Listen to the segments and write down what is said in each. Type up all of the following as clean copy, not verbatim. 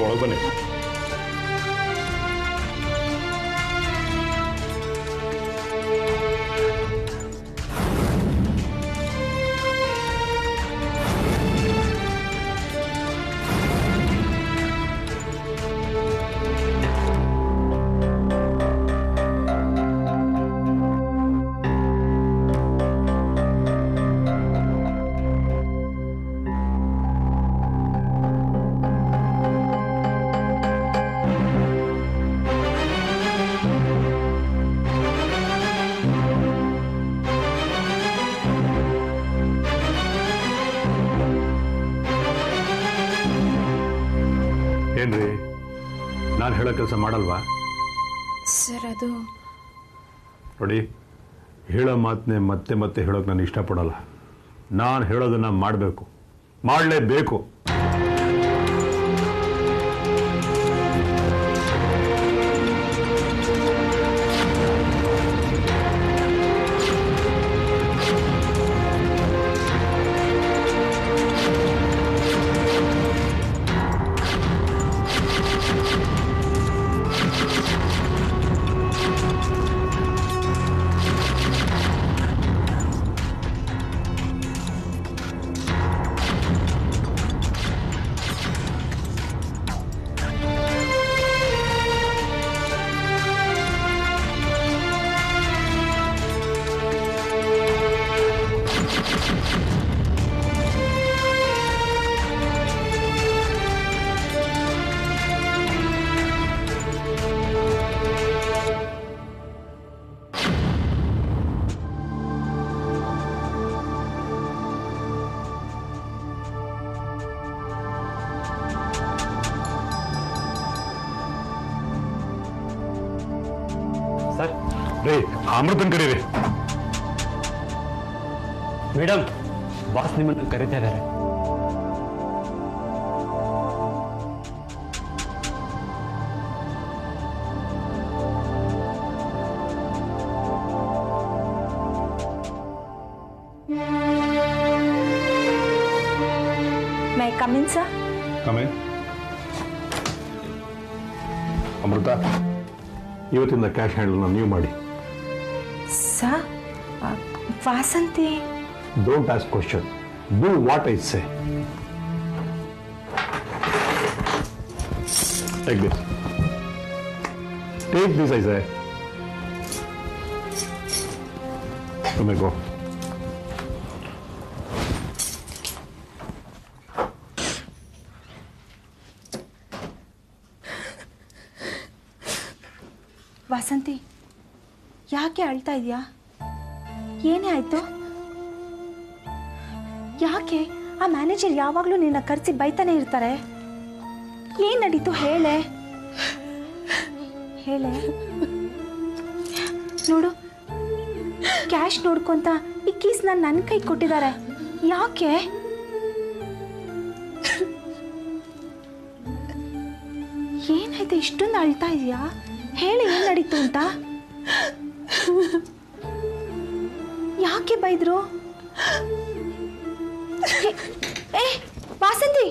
ಒಳಗೆ ಬನ್ನಿ. ಏನ್ರಿ, ನಾನು ಹೇಳೋ ಕೆಲಸ ಮಾಡಲ್ವಾ? ಸರ್ ಅದು ನೋಡಿ, ಹೇಳೋ ಮಾತನ್ನೇ ಮತ್ತೆ ಮತ್ತೆ ಹೇಳೋಕೆ ನಾನು ಇಷ್ಟಪಡಲ್ಲ. ನಾನು ಹೇಳೋದನ್ನ ಮಾಡಬೇಕು, ಮಾಡಲೇಬೇಕು. ಸರ್, ರೇ, ಅಮೃತನ್ ಕರೀರಿ. ಮೇಡಮ್, ಬಾಸ್ ನಿಮ್ಮನ್ನು ಕರೀತಾ ಇದ್ದಾರೆ. ಮೈ ಕಮಿನ್ ಸರ್? ಕಮೆ. ಅಮೃತ, ಇವತ್ತಿಂದ ಕ್ಯಾಶ್ ಹ್ಯಾಂಡಲ್ನ ನೀವು ಮಾಡಿ. Sir, Vasanthi. Don't ask question, do what I say. Take this. Take this, I say. You may go. Vasanthi, ಯಾಕೆ ಅಳ್ತಾ ಇದೆಯಾ? ಏನೇ ಆಯ್ತು? ಯಾಕೆ ಆ ಮ್ಯಾನೇಜರ್ ಯಾವಾಗಲೂ ನಿನ್ನ ಕರೆಸಿ ಬೈತಾನೆ ಇರ್ತಾರೆ? ಏನ್ ನಡೀತು ಹೇಳೆ. ಹೇಳೆ. ನೋಡು, ಕ್ಯಾಶ್ ನೋಡ್ಕೊಂತ ಈ ಕೀಸ್ನ ನನ್ನ ಕೈ ಕೊಟ್ಟಿದ್ದಾರೆ. ಯಾಕೆ? ಏನಾಯ್ತು ಇಷ್ಟೊಂದು ಅಳ್ತಾ ಇದೆಯಾ? ಹೇಳಿ, ಏನ್ ನಡೀತು ಅಂತ. ಯಾಕೆ ಬೈದ್ರು? ಏ ವಾಸಂತಿ,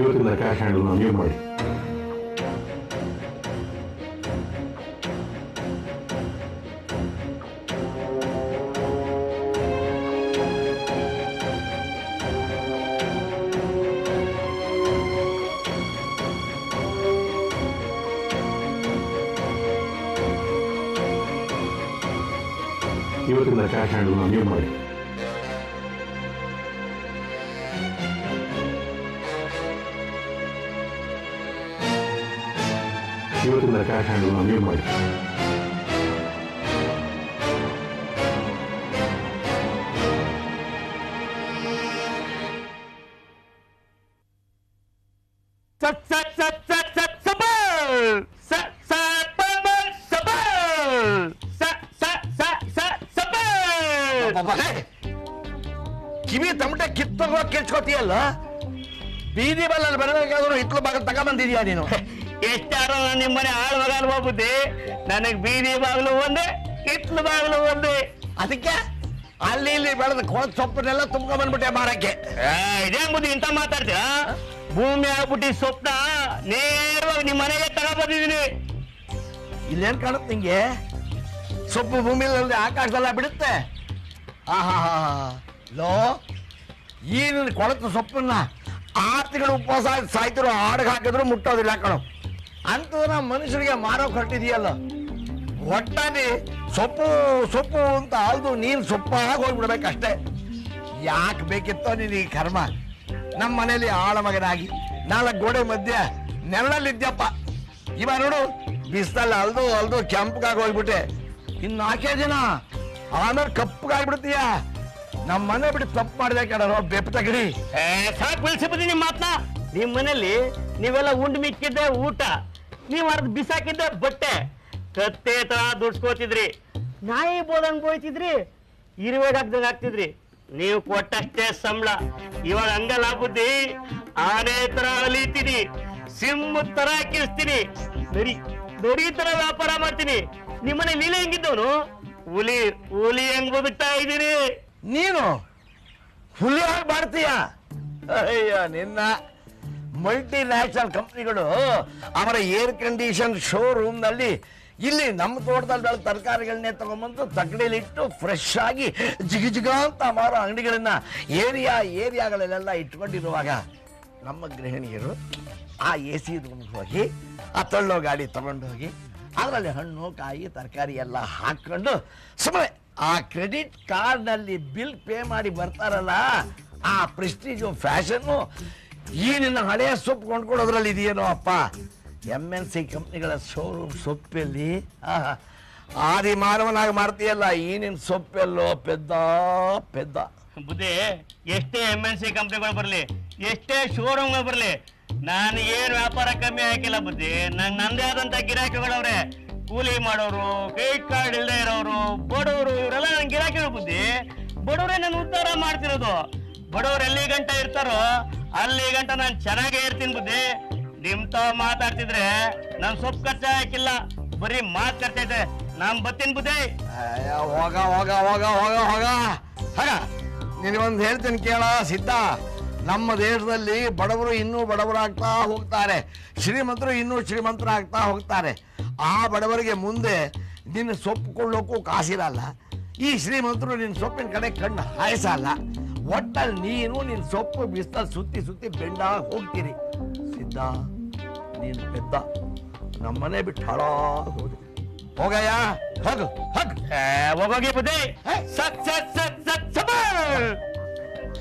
ಇವತ್ತಿಂದ ಕ್ಯಾಶ್ ಹ್ಯಾಂಡಲ್ನ ನೀವು ಮಾಡಿ. ಇವತ್ತಿಂದ ಕ್ಯಾಶ್ ಹ್ಯಾಂಡಲ್ನ ನೀವು ಮಾಡಿ. ಇವತ್ತಿಂದ ಕ್ಯಾಶ್ ಹ್ಯಾಂಡಲ್ನ ನೀವು ಮಾಡಿ. ಕಿವಿ ತಮಟೆ ಕಿತ್ತೋಗೋ ಕೆಚ್ಕೋತಿಯಲ್ಲ, ಬೀದಿ ಬಲ್ಲಲ್ಲಿ ಬರಬೇಕಾದ್ರೂ ಹಿತ್ಲು ಬಾಗಿಲು ತಗೊಂಬಂದಿದ್ಯಾ ನೀನು? ಎಷ್ಟಾರು ನಿಮ್ಮನೆ ಆಳ್ ಮಗಲ್ ಹೋಗ್ಬುದ್ದಿ, ನನಗ್ ಬೀದಿ ಬಾಗಿಲು ಒಂದೇ, ಹಿತ್ಲು ಬಾಗಿಲು ಒಂದೇ. ಅದಕ್ಕೆ ಅಲ್ಲಿ ಇಲ್ಲಿ ಬೆಳೆದ ಕೊಳತ್ ಸೊಪ್ಪನ್ನೆಲ್ಲ ತುಂಬ್ಕೊಂಡ್ ಬಂದ್ಬಿಟ್ಟೆ ಮಾರಕ್ಕೆ. ಇದೇ ಬುದ್ಧಿ ಇಂತ ಮಾತಾಡ್ತೀರಾ? ಭೂಮಿ ಆಗ್ಬಿಟ್ಟು ಸೊಪ್ಪನ ನೇರವಾಗಿ ನಿಮ್ ಮನೆಗೆ ತಗೊಂಡ್ಬಂದಿದೀನಿ. ಇಲ್ಲೇನ್ ಕಾಣುತ್ತೆ ನಿಂಗೆ? ಸೊಪ್ಪು ಭೂಮಿಯಲ್ಲಿ ಆಕಾಶದಲ್ಲ ಬಿಡುತ್ತೆ. ಆಹಾ ಲೋ, ಈ ನಿನ್ನ ಕೊಳತು ಸೊಪ್ಪನ್ನ 6 ತಿಂಗಳು ಉಪವಾಸ ಸಾಯ್ತಿರೋ ಆಡ್ಗೆ ಹಾಕಿದ್ರು ಮುಟ್ಟೋದಿಲ್ಲ ಕಣೋ. ಅಂತಂದ್ರೆ ಮನುಷ್ಯರಿಗೆ ಮಾರೋಕ್ ಹೊರಟಿದೆಯಲ್ಲ. ಒಟ್ಟಾಗಿ ಸೊಪ್ಪು ಸೊಪ್ಪು ಅಂತ ಅಲ್ದು ನೀನು ಸೊಪ್ಪಾಗಿ ಹೋಗ್ಬಿಡ್ಬೇಕಷ್ಟೇ. ಯಾಕೆ ಬೇಕಿತ್ತೋ ನೀನು ಈ ಕರ್ಮ? ನಮ್ಮ ಮನೇಲಿ ಆಳ ಮಗನಾಗಿ 4 ಗೋಡೆ ಮಧ್ಯೆ ನೆರಳಲ್ಲಿದ್ಯಪ್ಪ. ಇವ ನೋಡು, ಬಿಸ್ತಲ್ಲಿ ಅಲ್ದು ಅಲ್ದು ಕೆಂಪಗಾಗಿ ಹೋಗ್ಬಿಟ್ಟೆ. ಇನ್ನು 4 ದಿನ ಆಮೇಲೆ ಕಪ್ಪಗಾಗ್ಬಿಡ್ತೀಯ. ನಮ್ಮ ಮನೆ ಬಿಟ್ಟು ತಪ್ಪು ಮಾಡಿದೆ ಕಣೋ ಬೆಪ್ಪ ತಗಡಿ. ಸಾಕು ಬೆಳೆಸಿಬಿಡಿ ನಿಮ್ಮ ಮಾತನ್ನ. ನಿಮ್ ಮನೇಲಿ ನೀವೆಲ್ಲ ಉಂಡು ಮಿಕ್ಕಿದ್ದೆ ಊಟ, ನೀವ್ ಅರ್ಧ ಬಿಸಾಕಿದ್ದೆ ಬಟ್ಟೆ, ಕತ್ತೆ ತರ ದುಡ್ಸ್ಕೋತಿದ್ರಿ, ನಾಯಿ ಬೋದಂಗ್ ಬೋಯ್ತಿದ್ರಿ, ಇರುವೆಗೆ ಹಾಕ್ದಂಗ್ ಹಾಕ್ತಿದ್ರಿ. ನೀವು ಕೊಟ್ಟಷ್ಟೇ ಸಂಬಳ. ಇವಾಗ ಹಂಗಲ್ಲ ಬುದ್ಧಿ, ಆನೆ ತರ ಅಲಿತೀನಿ, ಸಿಂಹ ತರ ಕಿರಿಸ್ತೀನಿ, ನರಿ ತರ ವ್ಯಾಪಾರ ಮಾಡ್ತೀನಿ. ನಿಮ್ಮನೆ ಲೀಲೆ ಹೆಂಗಿದ್ದವನು? ಹುಲಿ ಹೆಂಗ್ ಬದುಕ್ತಾ ಇದ್ದೀರಿ ನೀನು? ಹುಲಿ ಆಗಿ ಮಾಡ್ತೀಯ? ಅಯ್ಯ ನಿನ್ನ. ಮಲ್ಟಿ ನ್ಯಾಷನಲ್ ಕಂಪ್ನಿಗಳು ಅವರ ಏರ್ ಕಂಡೀಷನ್ ಶೋರೂಮ್ ನಲ್ಲಿ ಇಲ್ಲಿ ನಮ್ಮ ತೋಟದಲ್ಲಿ ಬೆಳೆದ ತರಕಾರಿಗಳನ್ನೇ ತಗೊಂಡ್ಬಂದು ತಗಡಿಲಿಟ್ಟು ಫ್ರೆಶ್ ಆಗಿ ಜಿಗ ಅಂತ ಮಾರೋ ಅಂಗಡಿಗಳನ್ನ ಏರಿಯಾಗಳಲ್ಲೆಲ್ಲ ಇಟ್ಕೊಂಡಿರುವಾಗ ನಮ್ಮ ಗೃಹಿಣಿಯರು ಆ AC ರೂಮ್ಗೆ ಹೋಗಿ ಆ ತಳ್ಳೋ ಗಾಡಿ ತಗೊಂಡು ಹೋಗಿ ಅದರಲ್ಲಿ ಹಣ್ಣು ಕಾಯಿ ತರಕಾರಿ ಎಲ್ಲ ಹಾಕೊಂಡು ಸುಮ್ಮನೆ ಆ ಕ್ರೆಡಿಟ್ ಕಾರ್ಡ್ ನಲ್ಲಿ ಬಿಲ್ ಪೇ ಮಾಡಿ ಬರ್ತಾರಲ್ಲ, ಆ ಪ್ರೆಸ್ಟೀಜು ಫ್ಯಾಷನ್ನು ಈ ನಿನ್ನ ಹಳೆಯ ಸೊಪ್ಪು ಕೊಂಡ್ಕೊಡೋದ್ರಲ್ಲಿ ಇದೆಯೇನೋ ಅಪ್ಪ. MNC ಕಂಪ್ನಿಗಳ ಶೋರೂಮ್ ಸೊಪ್ಪಲ್ಲಿ ಆದಿ ಮಾನವನಾಗಿ ಮಾಡ್ತೀಯಲ್ಲ, ಈ ನಿನ್ನ ಸೊಪ್ಪೆಲ್ಲೋ ಪೆದ್ದ ಪೆದ್ದ. ಬುದ್ಧಿ, ಎಷ್ಟೇ MNC ಕಂಪ್ನಿಗಳು ಬರಲಿ, ಎಷ್ಟೇ ಶೋರೂಮ್ಗಳು ಬರಲಿ, ನಾನು ಏನು ವ್ಯಾಪಾರ ಕಮ್ಮಿ ಹಾಕಿಲ್ಲ ಬುದ್ಧಿ. ನಂದೇ ಆದಂತ ಗಿರಾಕಿಗಳವ್ರೆ, ಕೂಲಿ ಮಾಡೋರು, ಕ್ರೆಡಿಟ್ ಕಾರ್ಡ್ ಇಲ್ಲದೆ ಇರೋರು, ಬಡವರು, ಇವರೆಲ್ಲ ನನ್ನ ಗಿರಾಕಿಗಳು ಬುದ್ಧಿ. ಬಡವರೇ ನಾನು ಉದ್ಧಾರ ಮಾಡ್ತಿರೋದು. ಬಡವರು ಎಲ್ಲಿ ಗಂಟ ಇರ್ತಾರೋ ಅಲ್ಲಿ ಗಂಟ ನಾನು ಚೆನ್ನಾಗೇ ಇರ್ತೀನಿ ಬುದ್ಧಿ. ನಿಮ್ ತಾವ್ ಮಾತಾಡ್ತಿದ್ರೆ ನಾನು ಸೊಪ್ಪು ಖರ್ಚ ಹಾಕಿಲ್ಲ, ಬರೀ ಮಾತು ಖರ್ಚೈತೆ. ನಾನ್ ಬರ್ತೀನಿ ಬುದ್ಧಿ. ಹೋಗ ಹೋಗ ಹೋಗ ಹೋಗ ಹೋಗ ಹಾಗ ನಿನಗೊಂದು ಹೇಳ್ತೀನಿ ಕೇಳ ಸಿದ್ಧ. ನಮ್ಮ ದೇಶದಲ್ಲಿ ಬಡವರು ಇನ್ನೂ ಬಡವರಾಗ್ತಾ ಹೋಗ್ತಾರೆ, ಶ್ರೀಮಂತರು ಇನ್ನೂ ಶ್ರೀಮಂತರಾಗ್ತಾ ಹೋಗ್ತಾರೆ. ಆ ಬಡವರಿಗೆ ಮುಂದೆ ನಿನ್ನ ಸೊಪ್ಪು ಕೊಳ್ಳೋಕ್ಕೂ ಕಾಸಿರಲ್ಲ. ಈ ಶ್ರೀಮಂತರು ನಿನ್ನ ಸೊಪ್ಪಿನ ಕಡೆ ಕಣ್ಣು ಹಾಯಿಸಲ್ಲ. ಒಟ್ಟಲ್ಲಿ ನೀನು ನಿನ್ನ ಸೊಪ್ಪು ಬಿಸ್ತಲ್ಲಿ ಸುತ್ತಿ ಸುತ್ತಿ ಬೆಂಡ ಹೋಗ್ತೀರಿ. ಸಿದ್ಧ, ನೀನು ಪೆದ್ದ. ನಮ್ಮನೆ ಬಿಟ್ಟು ಹಾಳಾಗಿ ಹೋದೆ. ಹೋಗಯ್ಯ, ಹೋಗು ಹೋಗು. ಹೋಗೋಗಿ ಬುದ್ಧಿ. ಸತ್ ಸತ್ ಸತ್ ಸತ್ ಸಬರ್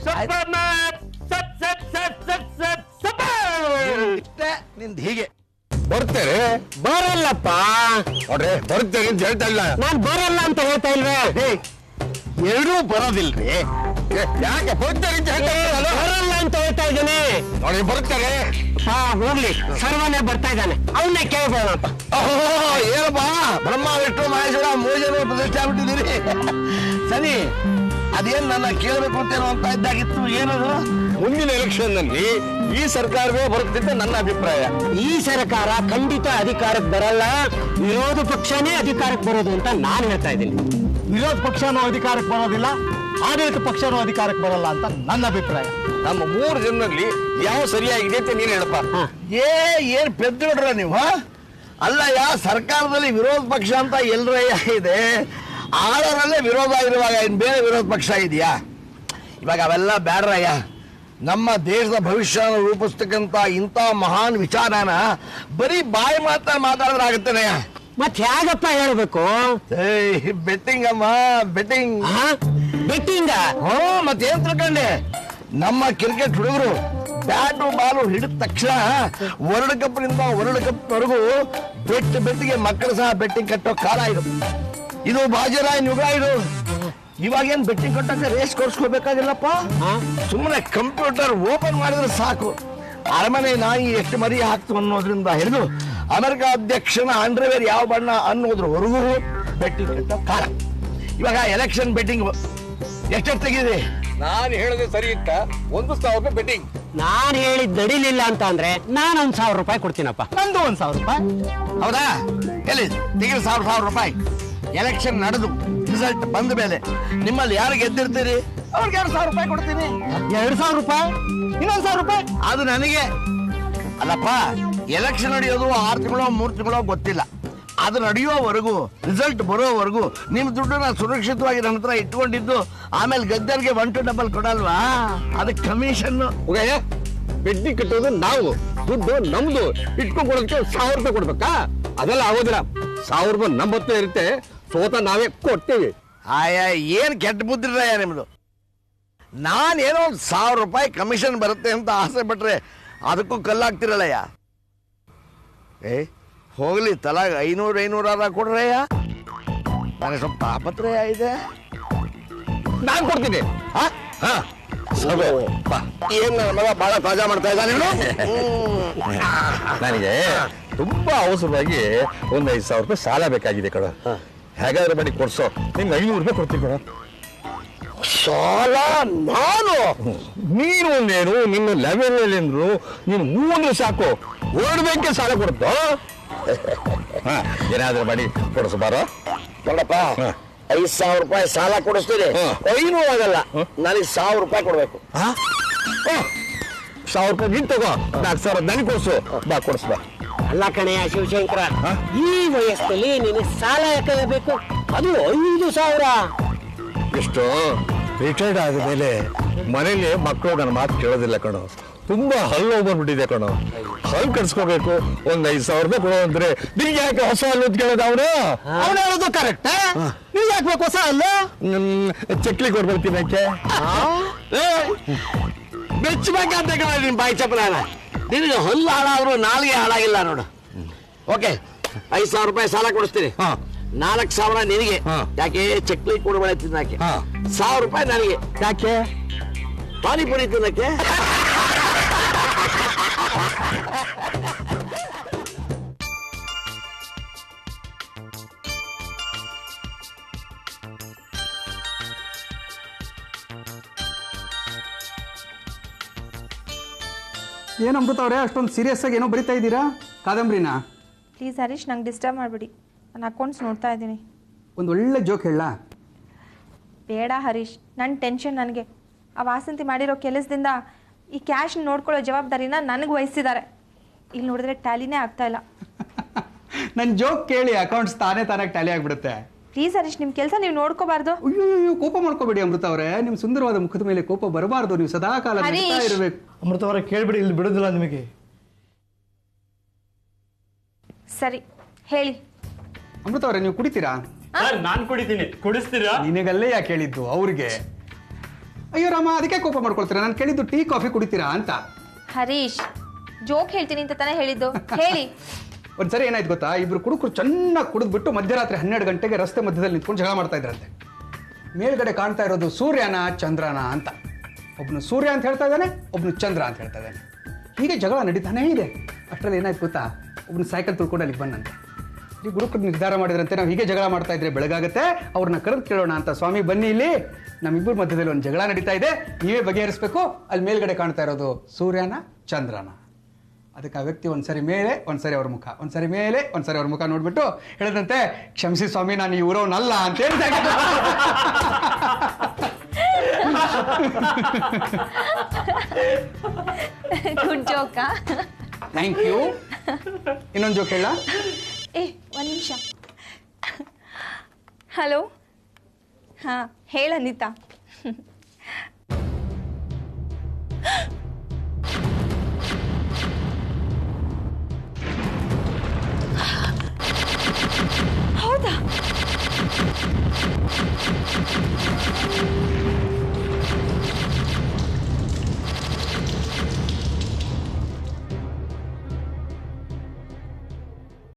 ಸಬರ್ ಸತ್ ಸತ್ ಸತ್ ಸತ್ ಸತ್ ಸಬರ್. ಇಷ್ಟೇ ನಿಂದು ಹೀಗೆ. ಬರ್ತೇನೆ ಬರಲ್ಲಪ್ಪ ನೋಡ್ರಿ, ಬರ್ತೇನೆ ಅಂತ ಹೇಳ್ತಾ ಇಲ್ಲ ನಾನ್ ಬರಲ್ಲ ಅಂತ ಹೇಳ್ತಾ ಇಲ್ವೇ? ಎರಡೂ ಬರೋದಿಲ್ರಿ. ಯಾಕೆ ಬರ್ತೇನೆ ಅಂತ ಹೇಳ್ತಾ ಇದ್ದೀರಲ್ಲ? ಬರಲ್ಲ ಅಂತ ಹೇಳ್ತಾ ಇದ್ದೀನಿ. ನೋಡಿ ಬರ್ತೇನೆ. ಹಾ ಹೋಗ್ಲಿ, ಸರ್ವನೇ ಬರ್ತಾ ಇದ್ದಾನೆ, ಅವನ್ನೇ ಕೇಳ್ಬೋಣಪ್ಪ. ಏನಪ್ಪಾ ಬ್ರಹ್ಮ ವಿಷ್ಣು ಮಹೇಶ್ವರ 3 ಜನ ಪ್ರತಿಷ್ಠೆ ಆಗ್ಬಿಟ್ಟಿದ್ದೀರಿ. ಸರಿ, ಅದೇನ್ ನನ್ನ ಕೇಳಬೇಕು ಅಂತೇನೋ ಅಂತ ಇದ್ದಾಗಿತ್ತು. ಏನದು? ಮುಂದಿನ ಎಲೆಕ್ಷನ್ ನಲ್ಲಿ ಈ ಸರ್ಕಾರವೇ ಬರುತ್ತಿದ್ದ ನನ್ನ ಅಭಿಪ್ರಾಯ. ಈ ಸರ್ಕಾರ ಖಂಡಿತ ಅಧಿಕಾರಕ್ಕೆ ಬರಲ್ಲ, ವಿರೋಧ ಪಕ್ಷನೇ ಅಧಿಕಾರಕ್ಕೆ ಬರೋದು ಅಂತ ನಾನು ಹೇಳ್ತಾ ಇದ್ದೀನಿ. ವಿರೋಧ ಪಕ್ಷನೂ ಅಧಿಕಾರಕ್ಕೆ ಬರೋದಿಲ್ಲ, ಆಡಳಿತ ಪಕ್ಷನೂ ಅಧಿಕಾರಕ್ಕೆ ಬರಲ್ಲ ಅಂತ ನನ್ನ ಅಭಿಪ್ರಾಯ. ನಮ್ಮ 3 ಜನರಲ್ಲಿ ಯಾವ ಸರಿಯಾಗಿದೆ ಅಂತ ನೀನು ಹೇಳಪ್ಪ. ಏನ್ ಪೆದ್ದು ನೋಡ್ರ ನೀವು? ಅಲ್ಲಯ್ಯ, ಸರ್ಕಾರದಲ್ಲಿ ವಿರೋಧ ಪಕ್ಷ ಅಂತ ಎಲ್ಲರಯ್ಯ ಇದೆ, ಆಳರಲ್ಲೇ ವಿರೋಧ ಇರುವಾಗ ಇನ್ ಬೇರೆ ವಿರೋಧ ಪಕ್ಷ ಇದೆಯಾ? ಇವಾಗ ಅವೆಲ್ಲ ಬ್ಯಾಡ್ರಯ್ಯ. ನಮ್ಮ ದೇಶದ ಭವಿಷ್ಯನ ರೂಪಿಸ್ತಕ್ಕಂಥ ಇಂಥ ಮಹಾನ್ ವಿಚಾರನ ಬರೀ ಬಾಯಿ ಮಾತಾಡಿದ್ರೆ ಆಗುತ್ತೇನೆಯ. ಮತ್ತೆ ಹೇಗಪ್ಪ ಹೇಳ್ಬೇಕು? ಬೆಟ್ಟಿಂಗ್ ಅಮ್ಮ, ಬೆಟ್ಟಿಂಗ್. ಬೆಟ್ಟಿಂಗ? ಮತ್ತೇನ್ ತಿಳ್ಕೊಂಡೆ? ನಮ್ಮ ಕ್ರಿಕೆಟ್ ಹುಡುಗರು ಬ್ಯಾಟು ಬಾಲು ಹಿಡಿದ ತಕ್ಷಣ ವರ್ಲ್ಡ್ ಕಪ್ ನಿಂದ ವರ್ಲ್ಡ್ ಕಪ್ ವರೆಗೂ ಬೆಟ್ಟಿಗೆ ಮಕ್ಕಳು ಸಹ ಬೆಟ್ಟಿಂಗ್ ಕಟ್ಟೋ ಕಾಲ ಇದು ಬಾಜಿರಾಯನ್ ಯುಗ ಇದು. ಇವಾಗೇನ್ ಬೆಟ್ಟಿಂಗ್ ಕಟ್ಟಕ್ಕೆ ರೇಸ್ ಕೊಡ್ಸ್ಕೋಬೇಕಾಗಿಲ್ಲಪ್ಪ. ಸುಮ್ಮನೆ ಕಂಪ್ಯೂಟರ್ ಓಪನ್ ಮಾಡಿದ್ರೆ ಸಾಕು, ಅರಮನೆ ನಾಯಿ ಎಷ್ಟು ಮರಿ ಹಾಕ್ತು ಅನ್ನೋದ್ರಿಂದ ಹಿಡಿದು ಅಮೆರಿಕ ಅಧ್ಯಕ್ಷನ ಅಂಡರ್ವೇರ್ ಯಾವ ಬಣ್ಣ ಅನ್ನೋದ್ರವರೆಗೂ ಬೆಟ್ಟಿಂಗ್ ಕಟ್ಟೋ ಕಾಲ. ಇವಾಗ ಎಲೆಕ್ಷನ್ ಬೆಟ್ಟಿಂಗ್ ಎಷ್ಟೆಷ್ಟು ತೆಗಿದೆ? ನಾನು ಹೇಳಿದೆ ಸರಿ ಇತ್ತ, 1,000 ರೂಪಾಯಿ ಬೆಟ್ಟಿಂಗ್. ನಾನು ಹೇಳಿದ್ ನಡಿಲಿಲ್ಲ ಅಂತ ಅಂದ್ರೆ ನಾನು 1,000 ರೂಪಾಯಿ ಕೊಡ್ತೀನಪ್ಪ. ನಂದು 1,000 ರೂಪಾಯಿ. ಹೌದಾ? ಎಲ್ಲಿ ತೆಗಿರಿ 1,000 ರೂಪಾಯಿ. ಎಲೆಕ್ಷನ್ ನಡೆದು ರಿಸಲ್ಟ್ ಬಂದ ಮೇಲೆ ನಿಮ್ಮಲ್ಲಿ ಯಾರು ಗೆದ್ದಿರ್ತೀರಿ ಅವ್ರಿಗೆ 2,000 ರೂಪಾಯಿ ಕೊಡ್ತೀನಿ. 2,000 ರೂಪಾಯಿ, ಇನ್ನೊಂದು 1,000 ರೂಪಾಯಿ ಅದು ನನಗೆ ಅಲ್ಲಪ್ಪ. ಎಲೆಕ್ಷನ್ ನಡೆಯೋದು 6 ತಿಂಗಳೋ 3 ತಿಂಗಳೋ ಗೊತ್ತಿಲ್ಲ. ಅದು ನಡೆಯೋವರೆಗೂ, ರಿಸಲ್ಟ್ ಬರೋವರೆಗೂ ನಿಮ್ಮ ದುಡ್ಡನ್ನ ಸುರಕ್ಷಿತವಾಗಿ ನನ್ನ ಹತ್ರ ಇಟ್ಕೊಂಡಿದ್ದು ಆಮೇಲೆ ಗದ್ದರ್ಗೆ 1 to double ಕೊಡಲ್ವಾ? ಅದಕ್ಕೆ ಕಮಿಷನ್. ಬೆಟ್ಟಿಂಗ್ ಕಟ್ಟೋದು ನಾವು, ದುಡ್ಡು ನಮ್ದು. ಇಟ್ಕೊಂಡು ಕೊಡೋದಕ್ಕೆ 1,000 ರೂಪಾಯಿ ಕೊಡ್ಬೇಕಾ? ಅದೆಲ್ಲ ಆಗೋದಿಲ್ಲ. 1,000 ರೂಪಾಯಿ ನಂಬತ್ತೇ ಇರುತ್ತೆ, ಸೋತ ನಾವೇ ಕೊಡ್ತೀವಿ. ಏನ್ ಕೆಟ್ಟ ಬುದ್ಧಿರಯ್ಯ ನಿಮ್ದು. ನಾನೇನೋ 1,000 ರೂಪಾಯಿ ಕಮಿಷನ್ ಬರುತ್ತೆ ಅಂತ ಆಸೆ ಪಟ್ರೆ ಅದಕ್ಕೂ ಕಲ್ಲಾಗ್ತಿರಲ್ಲಯ್ಯ. ಹೋಗ್ಲಿ, ತಲಾಗ 500 ಕೊಡ್ರಯ್ಯ. ನನಗೆ ಸ್ವಲ್ಪ ತಾಪತ್ರಯ ಇದೆ. ನಾನು ಕೊಡ್ತೀನಿ. ಏನ್ ಮಗ ಬಹಳ ತಾಜಾ ಮಾಡ್ತಾ ಇದ್ದಾನೆ. ನನಗೆ ತುಂಬಾ ಅವಸರವಾಗಿ ಒಂದು 5,000 ರೂಪಾಯಿ ಸಾಲ ಬೇಕಾಗಿದೆ ಕಣ. ಹೇಗಾದ್ರೆ ಮಾಡಿ ಕೊಡ್ಸೋ, ನಿಮ್ಗೆ 500 ರೂಪಾಯಿ ಕೊಡ್ತೀನಿ ಕಣ. ಸಾಲ? ನಾನು? ನೀನು ಒಂದೇನು, ನಿನ್ನ ಲೆವೆಲ್ ಅಂದ್ರು ನೀನು 3 ಸಾಕು, ಓಡ್ಬೇಕೆ ಸಾಲ ಕೊಡುತ್ತೋ. ಏನಾದ್ರೂ ಮಾಡಿ ಕೊಡಿಸ ಬಾರೋ. ನೋಡಪ್ಪ, 5,000 ರೂಪಾಯಿ ಸಾಲ ಕೊಡಿಸ್ತೀನಿ. 500 ಆಗಲ್ಲ, ನನಗೆ 1,000 ರೂಪಾಯಿ ಕೊಡ್ಬೇಕು. 1,000 ರೂಪಾಯಿ ನೀನ್ ತಗೋ, 4,000 ನನಗೆ ಕೊಡ್ಸು. ಬಾ ಕೊಡಿಸ್ ಬಾ. ಅಲ್ಲ ಕಣೆಯ ಶಿವಶಂಕರ, ಈ ವಯಸ್ಸಲ್ಲಿ ನಿನಗೆ ಸಾಲ ಯಾಕೆ ಬೇಕು? ಅದು 5,000. ಎಷ್ಟು ರಿಟೈರ್ಡ್ ಆದ ಮೇಲೆ ಮನೇಲಿ ಮಕ್ಕಳು ನನ್ನ ಮಾತು ಕೇಳೋದಿಲ್ಲ ಕಣೋ. ತುಂಬಾ ಹಲ್ಲು ಬಂದ್ಬಿಟ್ಟಿದೆ ಕಣೋ. ಹಲ್ಲು ಕಟ್ಸ್ಕೋಬೇಕು, ಒಂದು 5,000 ರೂಪಾಯಿ ಕೊಡೋ ಅಂದ್ರೆ ನಿಮ್ಗೆ ಯಾಕೆ ಹೊಸ ಹಲ್ಲು ಅಂತ ಕೇಳೋದು? ಅವನು ಹೇಳೋದು ಕರೆಕ್ಟ್. ನೀವು ಯಾಕೆ ಬೇಕು ಹೊಸ ಹಲ್ಲು? ಚಕ್ಲಿ ಕೊಡ್ಬರ್ತೀನಿ ಯಾಕೆ? ಬೆಚ್ಚಬೇಕಂತ ನಿಮ್ ಬಾಯಿ ಚಪ್ಪಲಾನ. ನಿನಗೆ ಹಲ್ಲು ಹಾಳಾದ್ರು ನಾಲಿಗೆ ಹಾಳಾಗಿಲ್ಲ ನೋಡು. ಓಕೆ, 5,000 ರೂಪಾಯಿ ಸಾಲ ಕೊಡಿಸ್ತೀನಿ. 4,000 ನಿನಗೆ. ಯಾಕೆ? ಚಕ್ಲಿ ಕೊಡಬೇಡ ತಿನ್ನಕ್ಕೆ. 1,000 ರೂಪಾಯಿ ನನಗೆ. ಯಾಕೆ? ಪಾನಿಪುರಿ ತಿನ್ನಕ್ಕೆ. ಏನು ಅಮೃತ ಅವರೇ, ಅಷ್ಟೊಂದು ಸೀರಿಯಸ್ ಆಗಿ ಏನೋ ಬರಿತಾ ಇದ್ದೀರಾ ಕಾದಂಬರಿನ? ಪ್ಲೀಸ್ ಹರೀಶ್, ನಂಗೆ ಡಿಸ್ಟರ್ಬ್ ಮಾಡಬೇಡಿ. ನಾನು ಅಕೌಂಟ್ಸ್ ನೋಡ್ತಾ ಇದ್ದೀನಿ. ಒಂದು ಒಳ್ಳೆ ಜೋಕ್ ಹೇಳ? ಬೇಡ ಹರೀಶ್, ನನ್ನ ಟೆನ್ಷನ್ ನನಗೆ. ಆ ವಾಸಂತಿ ಮಾಡಿರೋ ಕೆಲಸದಿಂದ ಈ ಕ್ಯಾಶ್ ನೋಡ್ಕೊಳ್ಳೋ ಜವಾಬ್ದಾರಿನ ನನಗೆ ವಹಿಸಿದ್ದಾರೆ. ಇಲ್ಲಿ ನೋಡಿದ್ರೆ ಟ್ಯಾಲಿನೇ ಆಗ್ತಾ ಇಲ್ಲ. ನನ್ನ ಜೋಕ್ ಕೇಳಿ ಅಕೌಂಟ್ಸ್ ತಾನೇ ಟ್ಯಾಲಿ ಆಗಿಬಿಡುತ್ತೆ. ಪ್ಲೀಸ್ ಹರೀಶ್, ನಿಮ್ಮ ಕೆಲಸ ನೀವು ನೋಡ್ಕೋಬಾರ್ದು. ಅಯ್ಯೋ, ಕೋಪ ಮಾಡ್ಕೋಬೇಡಿ ಅಮೃತ ಅವರೇ. ನಿಮ್ಮ ಸುಂದರವಾದ ಮುಖದ ಮೇಲೆ ಕೋಪ ಬರಬಾರ್ದು. ನೀವು ಸದಾ ಕಾಲ ನಗ್ತಾ ಇರಬೇಕು. ಅಮೃತ ಅವರೇ ಕೇಳ್ಬಿಡಿ, ಇಲ್ಲಿ ಬಿಡೋದಿಲ್ಲ ನಿಮಗೆ. ಸರಿ ಹೇಳಿ. ಅಮೃತ ಅವರೇ, ನೀವು ಕುಡಿತೀರಾ? ನಾನು ಕುಡಿತೀನಿ, ಕುಡಿಸ್ತೀರಾ? ನಿನಗಲ್ಲೇ ಯಾಕೆ ಹೇಳಿದ್ದು ಅವ್ರಿಗೆ? ಅಯ್ಯೋ ರಾಮ, ಅದಕ್ಕೆ ಕೋಪ ಮಾಡ್ಕೊಳ್ತೀರಾ? ನಾನು ಕೇಳಿದ್ದು ಟೀ ಕಾಫಿ ಕುಡಿತೀರಾ ಅಂತ. ಹರೀಶ್, ಜೋಕ್ ಹೇಳ್ತೀನಿ ಅಂತ ತಾನೇ ಹೇಳಿದ್ದು, ಹೇಳಿ. ಒಂದ್ಸರಿ ಏನಾಯ್ತು ಗೊತ್ತಾ, ಇಬ್ರು ಕುಡುಕರು ಚೆನ್ನಾಗಿ ಕುಡಿದ್ಬಿಟ್ಟು ಮಧ್ಯರಾತ್ರಿ 12 ಗಂಟೆಗೆ ರಸ್ತೆ ಮಧ್ಯದಲ್ಲಿ ನಿಂತ್ಕೊಂಡು ಜಗಳ ಮಾಡ್ತಾ ಇದ್ರಂತೆ. ಮೇಲ್ಗಡೆ ಕಾಣ್ತಾ ಇರೋದು ಸೂರ್ಯನ ಚಂದ್ರನ ಅಂತ. ಒಬ್ನು ಸೂರ್ಯ ಅಂತ ಹೇಳ್ತಾ ಇದ್ದಾನೆ, ಒಬ್ನು ಚಂದ್ರ ಅಂತ ಹೇಳ್ತಾ ಇದ್ದಾನೆ. ಹೀಗೆ ಜಗಳ ನಡೀತಾನೇ ಇದೆ. ಅಷ್ಟರಲ್ಲಿ ಏನಾಯ್ತು ಗೊತ್ತಾ, ಒಬ್ನು ಸೈಕಲ್ ತುಳ್ಕೊಂಡು ಅಲ್ಲಿಗೆ ಬಂದಂತೆ. ಈ ಗುರುಕರು ನಿರ್ಧಾರ ಮಾಡಿದ್ರಂತೆ, ನಾವು ಹೀಗೆ ಜಗಳ ಮಾಡ್ತಾ ಇದ್ರೆ ಬೆಳಗಾಗುತ್ತೆ, ಅವ್ರನ್ನ ಕರೆದು ಕೇಳೋಣ ಅಂತ. ಸ್ವಾಮಿ ಬನ್ನಿ, ಇಲ್ಲಿ ನಮ್ಮಿಬ್ಬರ ಮಧ್ಯದಲ್ಲಿ ಒಂದು ಜಗಳ ನಡೀತಾ ಇದೆ, ನೀವೇ ಬಗೆಹರಿಸ್ಬೇಕು. ಅಲ್ಲಿ ಮೇಲ್ಗಡೆ ಕಾಣ್ತಾ ಇರೋದು ಸೂರ್ಯನ ಚಂದ್ರನ. ಅದಕ್ಕೆ ಆ ವ್ಯಕ್ತಿ ಒಂದ್ಸರಿ ಮೇಲೆ ಒಂದ್ಸರಿ ಅವ್ರ ಮುಖ, ಒಂದ್ಸರಿ ಮೇಲೆ ಒಂದ್ಸರಿ ಅವ್ರ ಮುಖ ನೋಡ್ಬಿಟ್ಟು ಹೇಳಿದಂತೆ, ಕ್ಷಮಿಸಿ ಸ್ವಾಮಿ, ನಾನು ಈ ಊರವನಲ್ಲ ಅಂತ ಹೇಳಿದಾಗ ಗುಡ್ ಜೋಕಾ? Thank you. ಇನ್ನೊಂದು ಜೋಕ್ ಹೇಳ. ಒಂದು ನಿಮಿಷ. ಹಲೋ. ಹಾಂ ಹೇಳ ಅನಿತಾ.